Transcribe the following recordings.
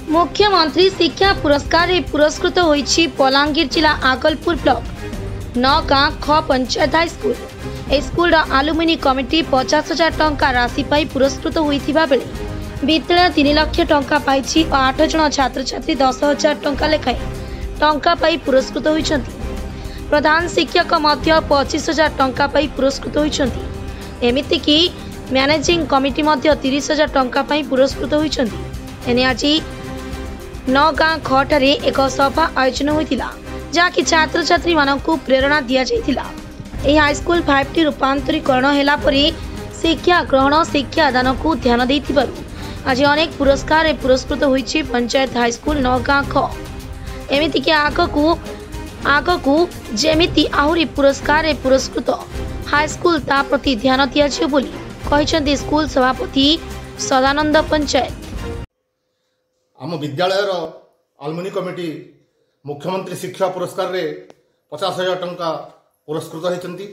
मुख्यमंत्री शिक्षा पुरस्कार पुरस्कृत होईछि बलांगीर जिला आगलपुर ब्लॉक 9 गाँ ख पंचायत हाईस्कूल। स्कूल आलुमिनी कमिटी 50,000 टंका राशि पाई पुरस्कृत होइथिबा बेले विद्यालय 3 लाख टंका पाइछि और 8 जन छात्र छात्री 10,000 टंका लेखाएं टंका पाई पुरस्कृत होइछन्ति। प्रधान शिक्षक मध्य 25,000 टंका पाई पुरस्कृत होइछन्ति। एमिति कि मैनेजिंग कमिटी मध्य 30,000 टंका पाई पुरस्कृत होइछन्ति। एने आज 9 गाँ खठारे एक सभा आयोजन होइतिला जाकि छात्र छात्री मानकु प्रेरणा दिया जाइतिला। एही हाईस्कूल 5टी रूपांतरीकरण हेला परे शिक्षा ग्रहण शिक्षा दान को ध्यान देइतिबारु आज अनेक पुरस्कार पुरस्कृत होइछि पंचायत हाईस्कूल 9 गाँ ख। एमिति कि आगकु जेमिति आहुरी पुरस्कार पुरस्कृत हाईस्कूल ता प्रति ध्यान दियाजियो बोली कहिसंती स्कूल सभापति सदानंद पंचायत। आम विद्यालय आलुमिनी कमिटी मुख्यमंत्री शिक्षा पुरस्कार रे 50,000 टंका पुरस्कृत होती।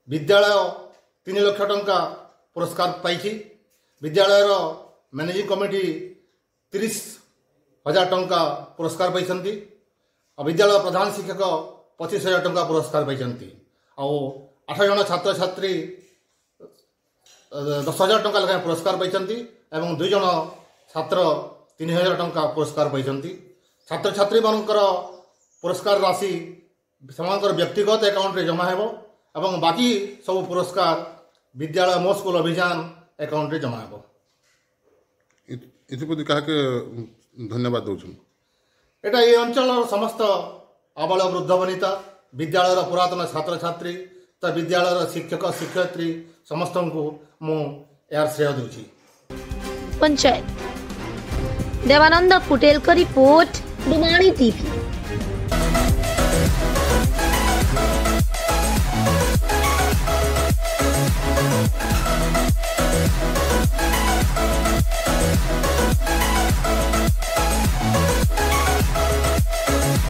विद्यालय 3 लाख टंका पुरस्कार पाई। विद्यालय मैनेजिंग कमिटी 30,000 टंका पुरस्कार पाई। विद्यालय प्रधान शिक्षक 25,000 टंका पुरस्कार पाई। 8 जन छात्र छात्री 10,000 टंका लेखा पुरस्कार पाई। 2 जन छात्र 3,000 टंका पुरस्कार पाई। छात्र छात्री मानकर पुरस्कार राशि सेमानकर व्यक्तिगत अकाउंट रे जमा हेबो एवं बाकी सब पुरस्कार विद्यालय मो स्कूल अभियान अकाउंट रे जमा हेबो। इतिप्रति काहे धन्यवाद दउछु। एटा ए अंचल समस्त आबाल वृद्ध वनिता विद्यालय पुरातन छात्र छात्री त विद्यालय शिक्षक शिक्षयित्री समस्त को मु यार श्रेय दउछि। पंचायत देवानंद पुटेल का रिपोर्ट डुमाणी टीवी।